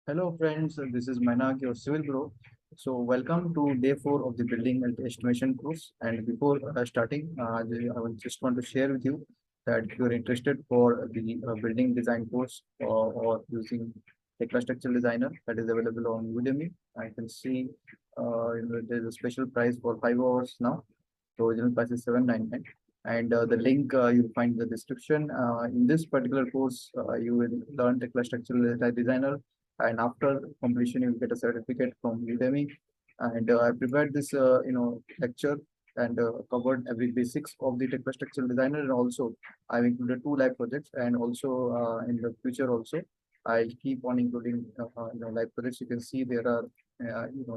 Hello friends, this is Mainak, your civil bro. So welcome to day 4 of the building and estimation course. And before starting, I will just want to share with you that if you're interested for the building design course or using Technostructural Designer that is available on Udemy, I can see there's a special price for 5 hours now. The original price is 799. And the link you'll find in the description. In this particular course, you will learn Technostructural Designer, and after completion you will get a certificate from Udemy. And I prepared this lecture and covered every basics of the Technostructural Designer, and also I've included two live projects, and also in the future also I keep on including live projects. You can see there are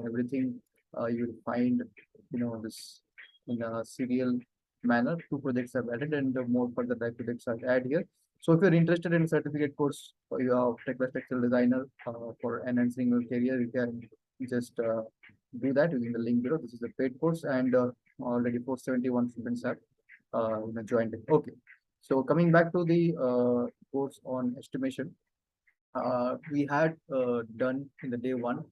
everything you will find this in a serial manner. Two projects I've added, and more further live projects I'll add here. So if you're interested in a certificate course for your Technostructural Designer for enhancing your career, you can just do that using the link below. This is a paid course, and already 471 students have joined it. Okay. So coming back to the course on estimation, we had done in the day one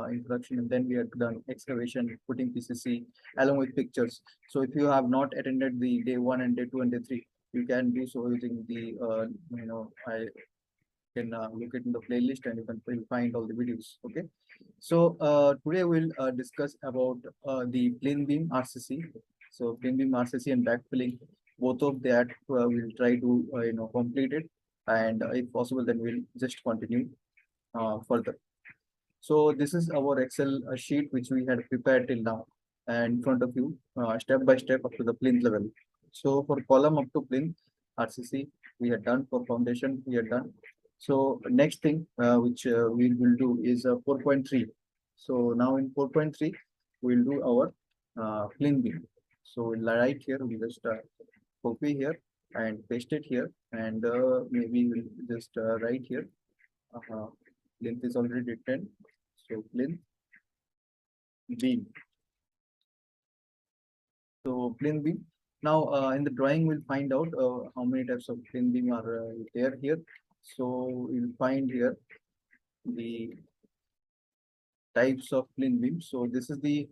introduction, and then we had done excavation, putting PCC along with pictures. So if you have not attended the day one and day two and day three, you can do so using the I can look it in the playlist, and you can find all the videos. Okay. So today we'll discuss about the plane beam RCC. So plane beam RCC and backfilling, both of that we'll try to complete it, and if possible, then we'll just continue further. So this is our Excel sheet which we had prepared till now, and in front of you, step by step up to the plinth level. So for column up to plinth RCC, we had done. For foundation, we had done. So next thing which we will do is 4.3. So now in 4.3, we'll do our plinth beam. So we'll write here, we'll just copy here and paste it here, and maybe we'll just write here. Plinth is already written. So plinth beam. So plinth beam. Now in the drawing, we'll find out how many types of plinth beam are there here. So we'll find here the types of plinth beam. So this is the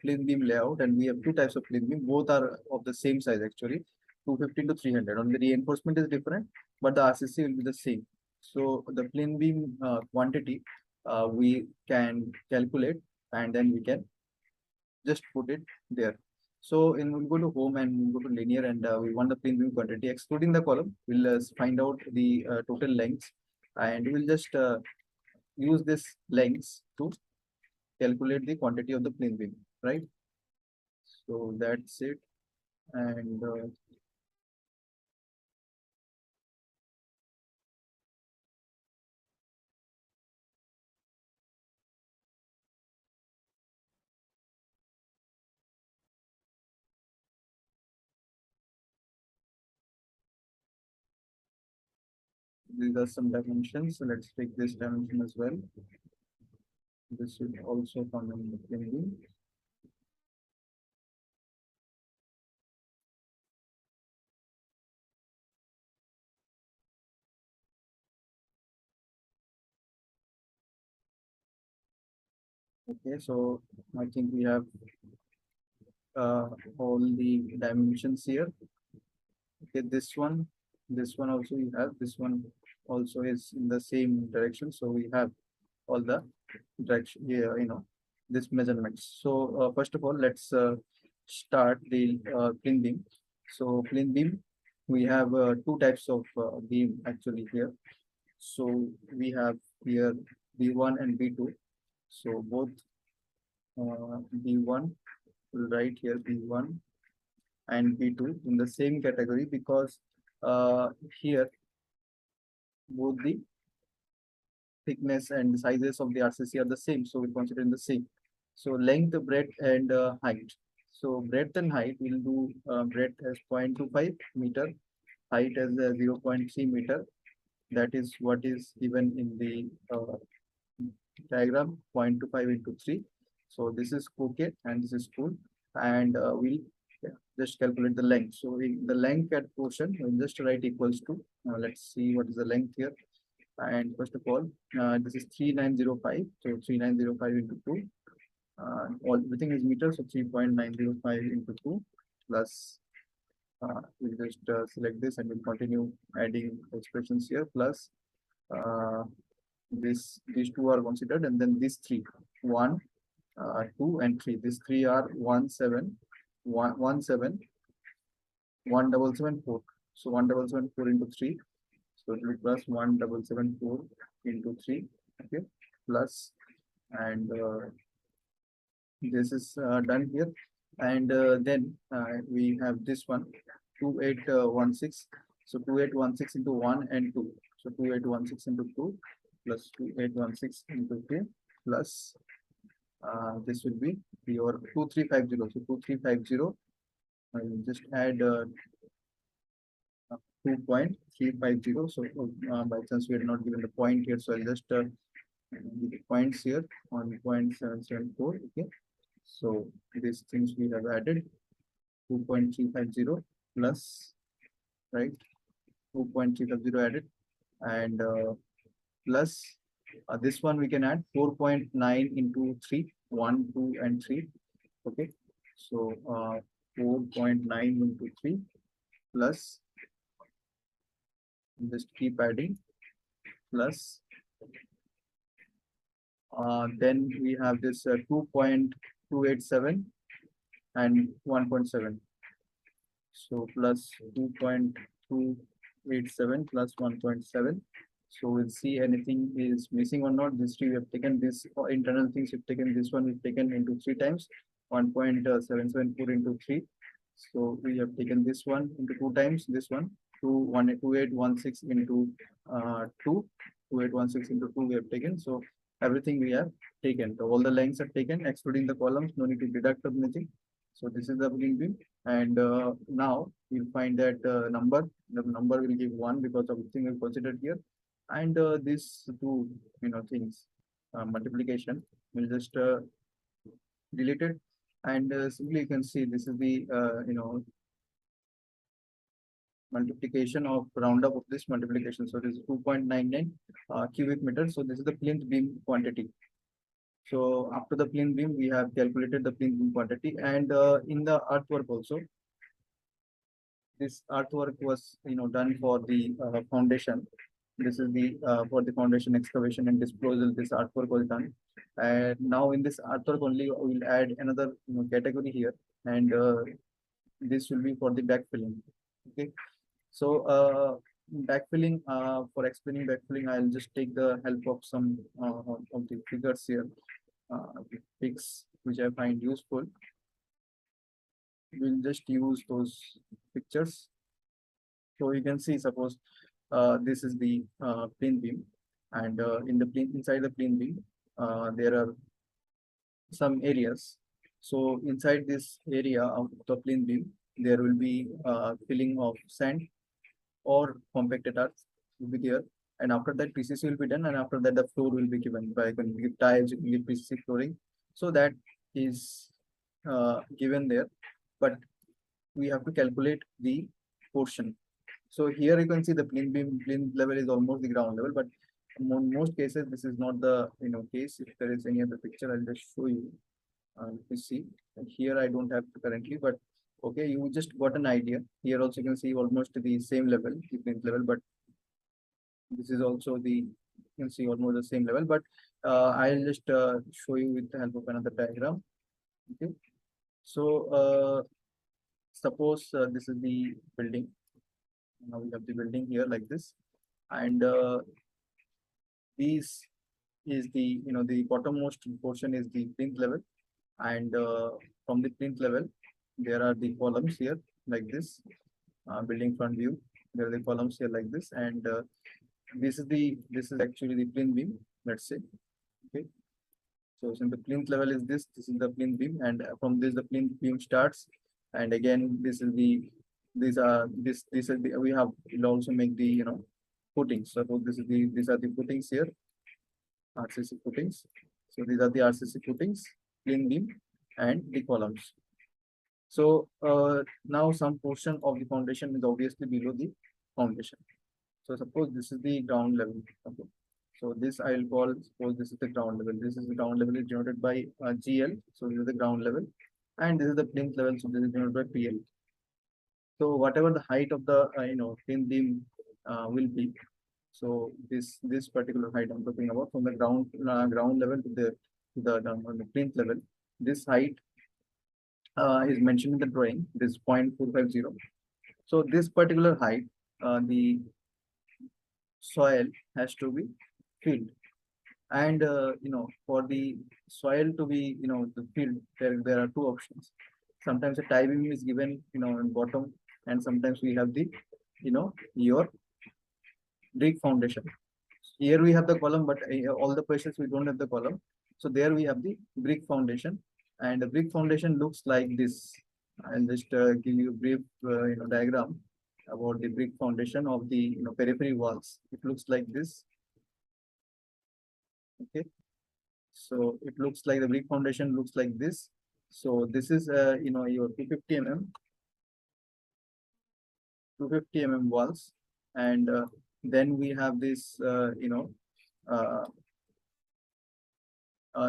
plinth beam layout, and we have two types of plinth beam. Both are of the same size actually, 250 to 300. Only the reinforcement is different, but the RCC will be the same. So the plinth beam quantity we can calculate, and then we can just put it there. So we'll go to home, and we'll go to linear, and we want the plinth beam quantity excluding the column. We'll find out the total lengths, and we'll just use this lengths to calculate the quantity of the plinth beam, right? So that's it. And these are some dimensions. So let's take this dimension as well. This will also come in the plinth beam. Okay, so I think we have all the dimensions here. Okay, this one also we have. This one also is in the same direction. So we have all the direction here, this measurements. So first of all, let's start the plinth beam. So plinth beam, we have two types of beam actually here. So we have here B1 and B2. So both B1, we'll write here B1 and B2 in the same category, because here both the thickness and sizes of the RCC are the same, so we consider in the same. So length, breadth, and height. So breadth and height, we'll do breadth as 0.25 meter, height as 0.3 meter. That is what is given in the diagram, 0.25 into 3. So this is okay, and this is cool, and we'll just calculate the length. So the length at portion, we'll just write equals to, let's see what is the length here. And first of all, this is 3905. So 3905 into 2. Everything is meters, so 3.905 into 2 plus we'll just select this and we'll continue adding expressions here plus uh, these two are considered, and then these three, 1, 2 and 3, these three are 1,774. So 1,774 into 3, so it will be plus 1,774 into 3, okay, plus, and this is done here. And then we have this one, 2816. So 2816 into 1 and 2. So 2816 into 2 plus 2816 into 3 plus this will be your 2350. So 2350, I will just add 2.350. So by chance we are not given the point here, so I'll just give the points here on 0.774. Okay, so these things we have added 2.350 plus, right, 2.350 added, and plus this one we can add 4.9 into 3, 1, 2 and 3. Okay, so 4.9 into 3 plus, just keep adding, plus then we have this 2.287 and 1.7. So plus 2.287 plus 1.7. So we'll see anything is missing or not. This three we have taken, this internal things we've taken, this one we've taken into 3 times, 1.774 into 3. So we have taken this one into 2 times, this one, 2816 into 2, 2816 into 2 we have taken. So everything we have taken. So all the lengths are taken, excluding the columns, no need to deduct anything. So this is the beam, and now you'll find that the number will give 1 because of everything we considered here, and these two things, multiplication, will just delete it, and simply you can see this is the multiplication of round up of this multiplication. So this is 2.99 cubic meters. So this is the plinth beam quantity. So after the plinth beam, we have calculated the plinth beam quantity, and in the earthwork also, this earthwork was done for the foundation. This is the for the foundation excavation and disposal. This earthwork was done, and now in this earthwork only we will add another category here, and this will be for the backfilling. Okay, so backfilling, for explaining backfilling, I'll just take the help of some of the figures here, the pics which I find useful. We'll just use those pictures. So you can see, suppose this is the plane beam, and inside the plane beam, there are some areas. So inside this area of the plane beam, there will be filling of sand or compacted earth will be there, and after that PCC will be done, and after that the floor will be given. By, you can give tiles, you can give PCC flooring, so that is given there, but we have to calculate the portion. So here you can see the plinth level is almost the ground level, but in most cases this is not the case. If there is any other picture, I'll just show you. You see, and here I don't have currently, but okay, you just got an idea. Here also you can see almost the same level, the plinth level, but this is also you can see almost the same level. But I'll just show you with the help of another diagram. Okay, so suppose this is the building. Now we have the building here like this, and these is the the bottommost portion is the plinth level, and from the plinth level there are the columns here like this, building front view. There are the columns here like this, and this is actually the plinth beam, let's say. Okay, so since the plinth level is this is the plinth beam, and from this the plinth beam starts, and again this is the these are the we have will also make the footings. So these are the footings here, RCC footings. So these are the RCC footings, plinth beam, and the columns. So now some portion of the foundation is obviously below the foundation. So suppose this is the ground level. Okay. So this I will call, suppose this is the ground level. This is the ground level is denoted by GL. So this is the ground level, and this is the plinth level. So this is denoted by PL. So whatever the height of the thin beam will be, so this particular height I'm talking about from the ground level to the plinth level, this height is mentioned in the drawing. This 0.450. So this particular height, the soil has to be filled, and for the soil to be the filled, there are two options. Sometimes a tie beam is given in bottom, and sometimes we have the your brick foundation. Here we have the column, but all the places we don't have the column. So there we have the brick foundation, and the brick foundation looks like this. I'll just give you a brief diagram about the brick foundation of the periphery walls. It looks like this. Okay, so it looks like the brick foundation looks like this. So this is your 250 mm walls, and then we have this uh,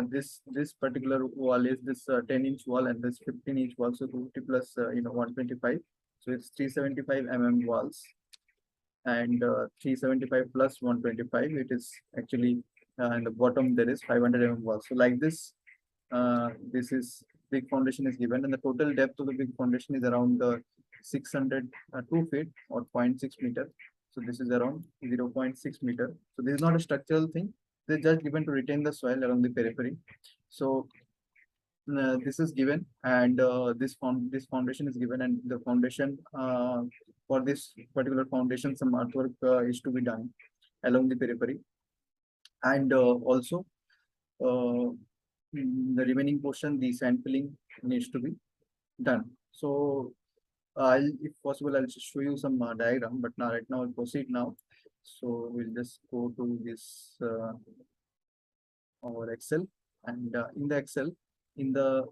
this particular wall is this 10-inch wall, and this 15-inch wall. So 250 plus 125, so it's 375 walls, and 375 plus 125, it is actually in the bottom there is 500 wall. So like this, this is big foundation is given, and the total depth of the big foundation is around 602 feet or 0.6 meter. So this is around 0.6 meter. So this is not a structural thing. They're just given to retain the soil around the periphery. So this is given, and this foundation is given, and the foundation for this particular foundation, some artwork is to be done along the periphery, and also the remaining portion, the sand filling needs to be done. So if possible, I'll just show you some diagram, but now right now I'll proceed now. So we'll just go to this our Excel, and in the Excel, in the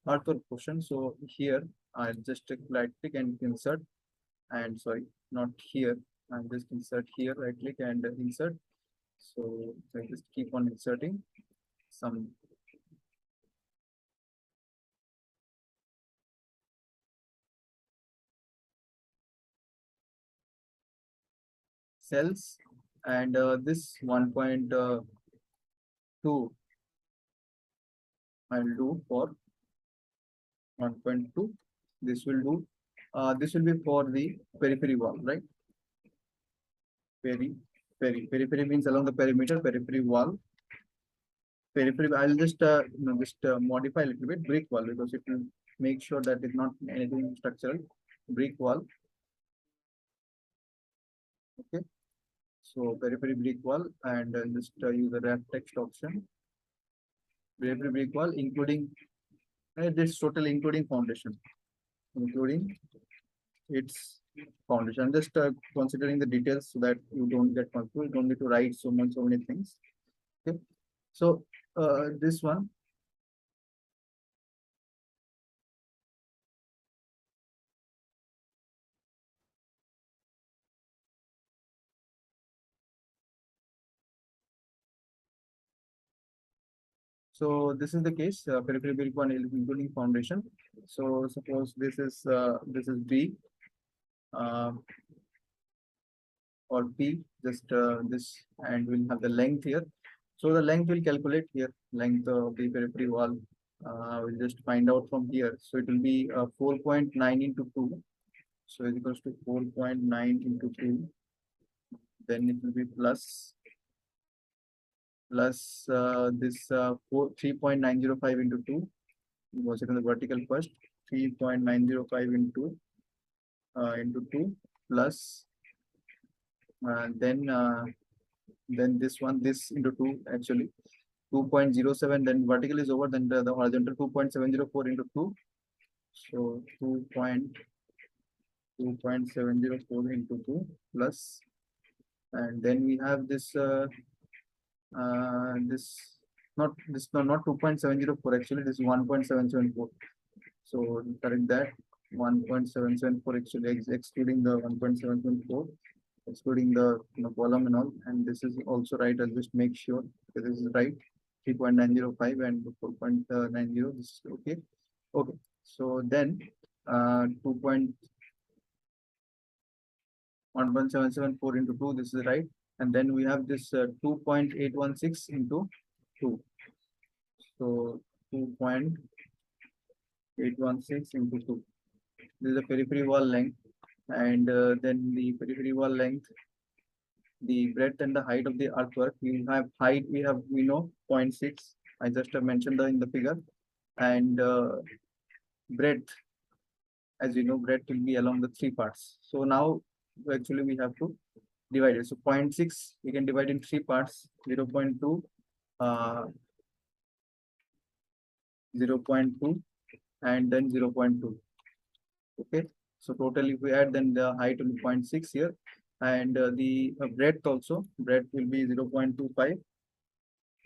artwork portion. So here I'll just right click and insert, and sorry, not here. I'll just insert here, right click and insert. So I just keep on inserting some cells, and this 1.2 I'll do for 1.2. This will do. This will be for the periphery wall, right? Periphery means along the perimeter, periphery wall. Periphery, I'll just modify a little bit brick wall, because it will make sure that it's not anything structural. Brick wall. Okay. So periphery brick wall, and just use the wrap text option. Periphery brick wall, including this total, including foundation, including its foundation. I'm just considering the details so that you don't get confused. You don't need to write so many things. Okay. So this one. So this is the case, periphery brick one including foundation. So suppose this is B uh, or P, just this, and we'll have the length here. So the length will calculate here, length of the periphery wall. We'll just find out from here. So it will be 4.9 into 2. So it equals to 4.9 into 2. Then it will be plus this 3.905 into 2. Was it in the vertical first? 3.905 into 2 plus then this into 2, actually 2.07. Then vertical is over, then the horizontal 2.704 into 2. So 2.704 into 2 plus, and then we have this not 2.704, actually this is 1.774. So correct that, 1.774 actually excluding the 1.774. excluding the column and all. And this is also right. I'll just make sure that this is right. 3.905 and 4.90. This is okay. Okay. So then 2.1774 into 2. This is right. And then we have this 2.816 into 2. So 2.816 into 2. This is the periphery wall length. And then the periphery wall length, the breadth and the height of the earthwork. We have height, we know 0.6. I just mentioned in the figure. And breadth, as you know, breadth will be along the three parts. So now actually we have to divide it. So 0.6 we can divide in three parts, 0.2, 0.2, and then 0.2. Okay. So total if we add, then the height will be 0.6 here, and the breadth also, breadth will be 0.25.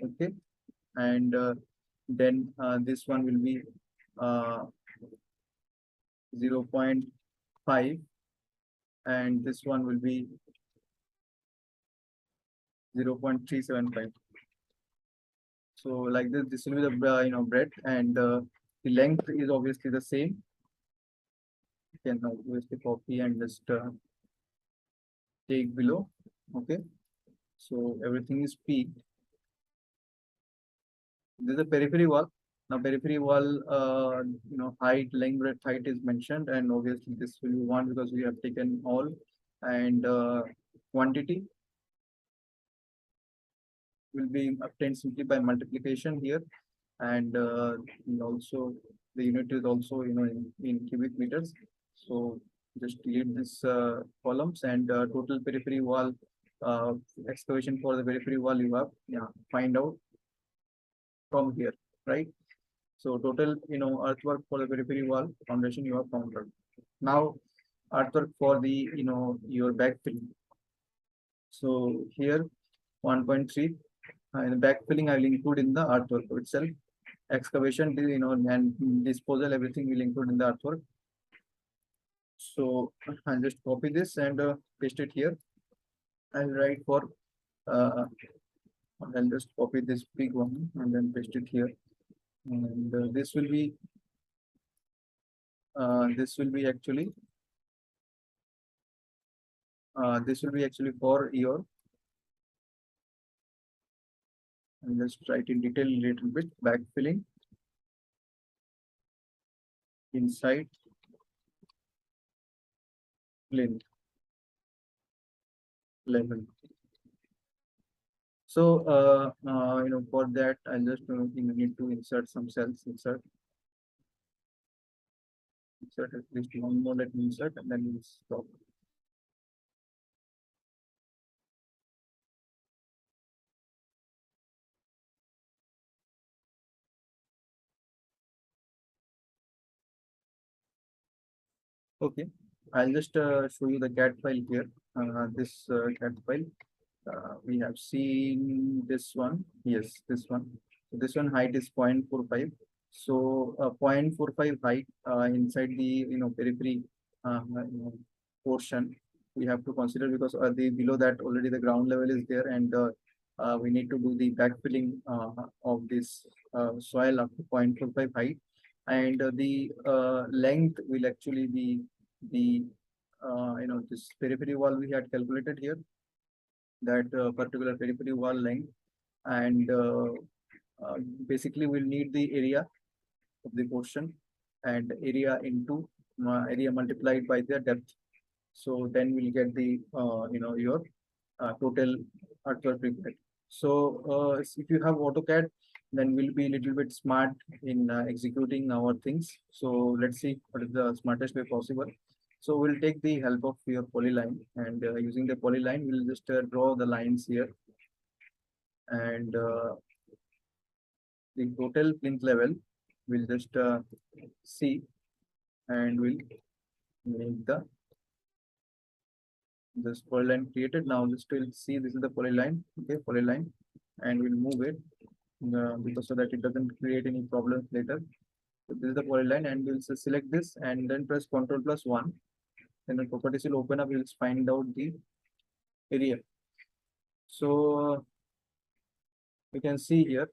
Okay. And then this one will be 0.5, and this one will be 0.375. So like this will be the breadth, and the length is obviously the same. You can obviously copy and just take below. Okay. So everything is peaked. This is a periphery wall. Now periphery wall, height, length, breadth, height is mentioned, and obviously this will be one because we have taken all, and quantity will be obtained simply by multiplication here, and also the unit is also in cubic meters. So just delete this columns, and total periphery wall excavation for the periphery wall you have find out from here, right? So total earthwork for the periphery wall foundation you have found out. Now earthwork for the your backfilling. So here 1.3 in the backfilling I will include in the earthwork itself. Excavation, and disposal, everything will include in the earthwork. So I'll just copy this and paste it here. I'll write for I'll just copy this big one and then paste it here. And this will be actually for your, I'll just write in detail a little bit, backfilling inside Plinth level. So for that I'll just need to insert some cells. Insert at least one more. Let me insert and then we'll stop. Okay, I'll just show you the CAD file here. This CAD file, we have seen this one. Yes, this one. So this one height is 0.45. So 0.45 height inside the periphery portion we have to consider, because the below that already the ground level is there, and we need to do the backfilling of this soil up to 0.45 height, and the length will actually be the this periphery wall we had calculated here, that particular periphery wall length, and basically we'll need the area of the portion, and area into area multiplied by the depth. So then we'll get the your total earthwork required. So if you have AutoCAD, then we'll be a little bit smart in executing our things. So let's see what is the smartest way possible. So we'll take the help of your polyline, and using the polyline, we'll just draw the lines here, and the total plinth level we'll just see, and we'll make this polyline created. Now just we'll see, this is the polyline. Okay, polyline, and we'll move it because so that it doesn't create any problems later. So this is the polyline, and we'll select this and then press Ctrl+1. Then the properties will open up. We'll find out the area. So you can see here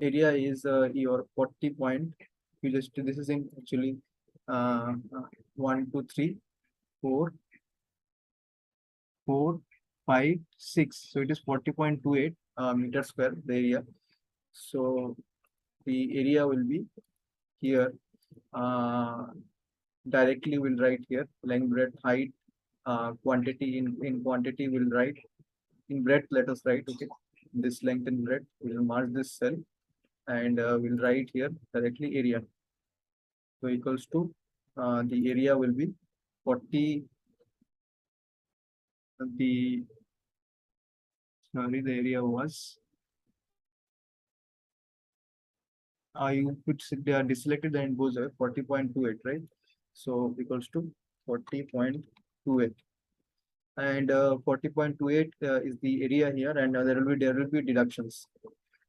area is your 40 point. You just this is in actually uh, uh, 1, 2, 3, 4, 4, 5, 6. So it is 40.28 meter square the area. So the area will be here. Uh, Directly we'll write here length, breadth, height, quantity in quantity we'll write in breadth. Let us write okay this length and breadth. We'll mark this cell and we'll write here directly area. So equals to the area will be 40. The sorry, the area was you put they are deselected and it goes away 40.28, right? So equals to 40.28 and 40.28 is the area here, and there will be deductions.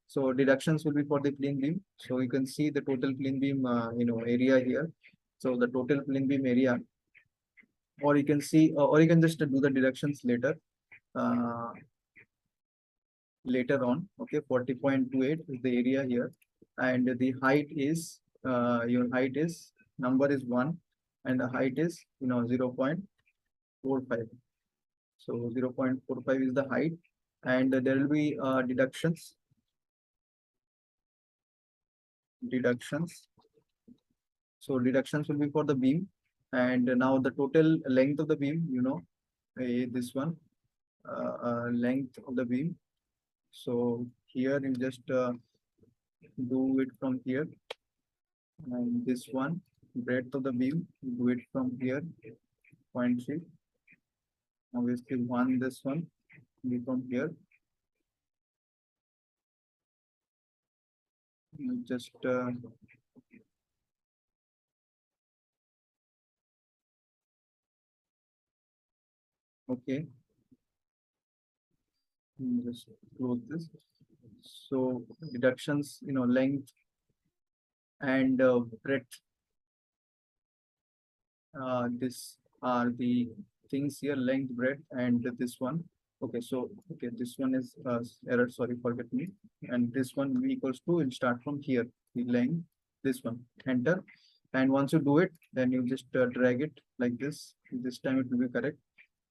So deductions will be for the plane beam. So you can see the total plane beam area here. So the total plane beam area, or you can see, or you can just do the deductions later. Uh, Later on. Okay, 40.28 is the area here, and the height is your height is number is 1, and the height is 0.45. So 0.45 is the height, and there will be deductions. So deductions will be for the beam, and now the total length of the beam, this one length of the beam. So here you just do it from here, and this one breadth of the beam do it from here 0.3. Obviously one this one be from here. You just okay, just close this. So deductions, length and breadth, this are the things here, length, breadth, and this one. Okay, so okay, this one is error, sorry, forget me. And this one v equals to, will start from here, the length, this one, enter. And once you do it, then you just drag it like this. This time it will be correct.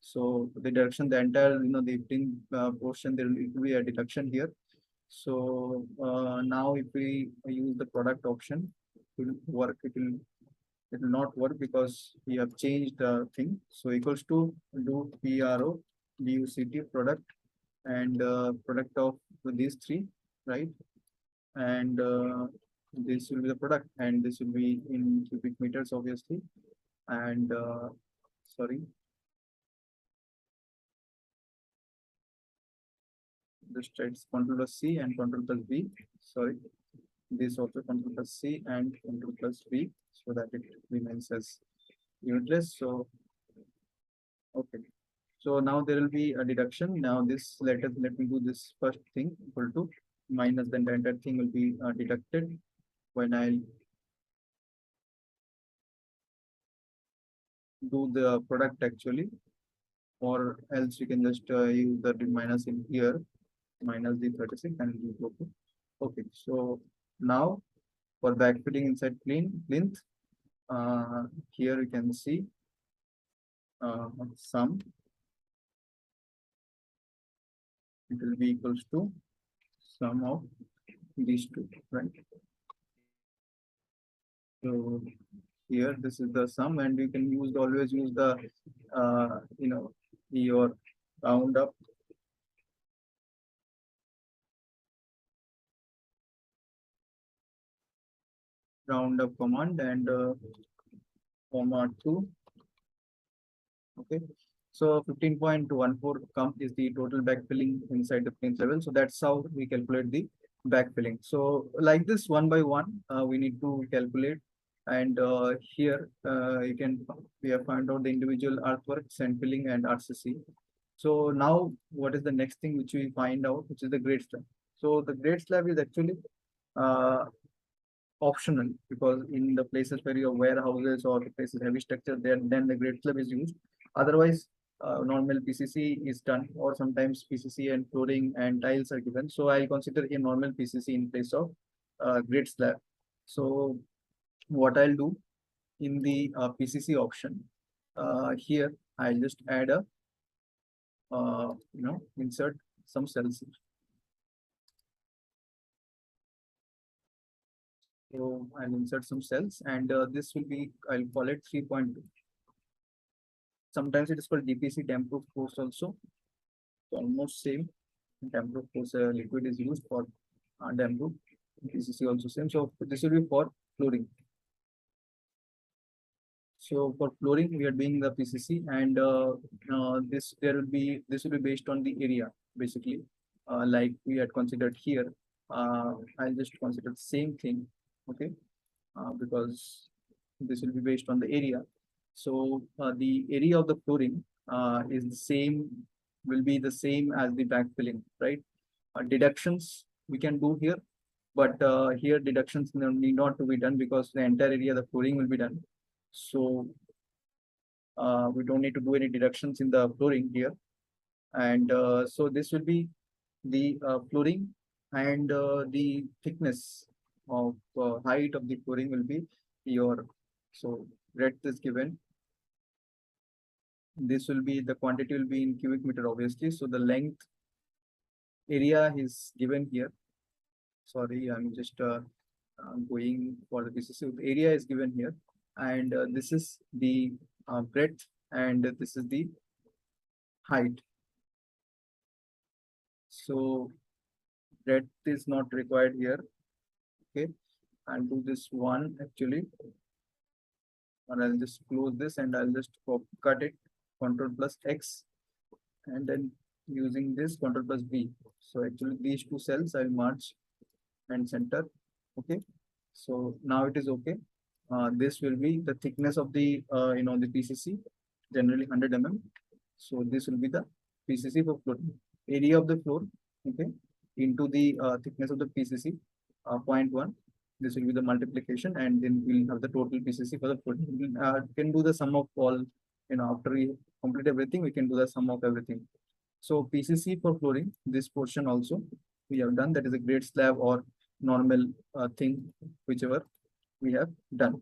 So the deduction, the entire, the pin portion, there will be a deduction here. So now if we use the product option, it will work. It will not work because we have changed the thing. So equals to do PRO DUCT product and product of these three, right? And this will be the product, and this will be in cubic meters, obviously. And sorry, just it's Control plus C and Control plus V. Sorry, this also Control plus C and Control plus V, so that it remains as unitless. So okay. So now there will be a deduction. Now this let me do this first thing equal to minus, then the entire thing will be deducted when I do the product actually, or else you can just use the minus in here, minus the 36 and it will go. Okay, so now for backfilling inside plinth, here you can see sum, it will be equals to sum of these two, right? So here this is the sum, and you can always use the your round up command and comma 2. Okay, so 15.14 come is the total backfilling inside the Plinth level. So that's how we calculate the backfilling. So like this, one by one, we need to calculate. And here we have found out the individual earthworks and filling and RCC. So now what is the next thing which we find out, which is the grade slab. So the grade slab is actually uh, optional, because in the places where your warehouses or the places heavy structure, then the grade slab is used. Otherwise, normal PCC is done, or sometimes PCC and flooring and tiles are given. So I'll consider a normal PCC in place of grid slab. So what I'll do in the PCC option, here I'll just add a insert some cells. So I'll insert some cells, and this will be, I'll call it 3.2. Sometimes it is called DPC, damp proof course also. So almost same. Damp proof course liquid is used for damp proof. PCC also same. So this will be for flooring. So for flooring, we are doing the PCC, and this will be based on the area basically, like we had considered here. I'll just consider the same thing, okay, because this will be based on the area. So the area of the flooring is the same, will be the same as the backfilling, right? Deductions we can do here, but here deductions need not to be done because the entire area of the flooring will be done. So we don't need to do any deductions in the flooring here. And so this will be the flooring, and the thickness of height of the flooring will be your, so breadth is given. This will be, the quantity will be in cubic meter obviously. So the length area is given here. Sorry, I'm just going for the PCC. The area is given here, and this is the breadth, and this is the height. So breadth is not required here. Okay, I'll do this one actually, and I'll just close this, and I'll just cut it, Control plus X, and then using this Control plus V. So actually these two cells I'll merge and center. Okay, so now it is okay. This will be the thickness of the the PCC, generally 100 mm. So this will be the PCC for floor, area of the floor, okay, into the thickness of the PCC, 0.1. This will be the multiplication, and then we'll have the total PCC for the floor. We can do the sum of all, after we complete everything, we can do the sum of everything. So PCC for flooring, this portion also we have done, that is a grade slab or normal thing, whichever we have done.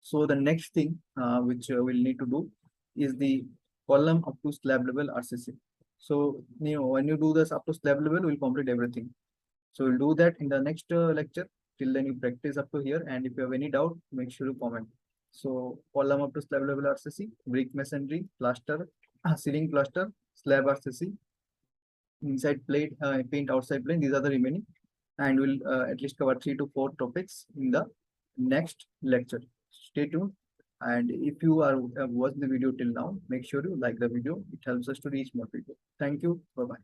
So the next thing which we'll need to do is the column up to slab level RCC. So when you do this up to slab level, we'll complete everything. So we'll do that in the next lecture. Till then you practice up to here, and if you have any doubt, make sure you comment. So column up to slab level RCC, brick masonry, plaster, ceiling plaster, slab RCC, inside plate, paint outside plane. These are the remaining, and we'll at least cover 3 to 4 topics in the next lecture. Stay tuned, and if you are watched the video till now, make sure you like the video. It helps us to reach more people. Thank you. Bye bye.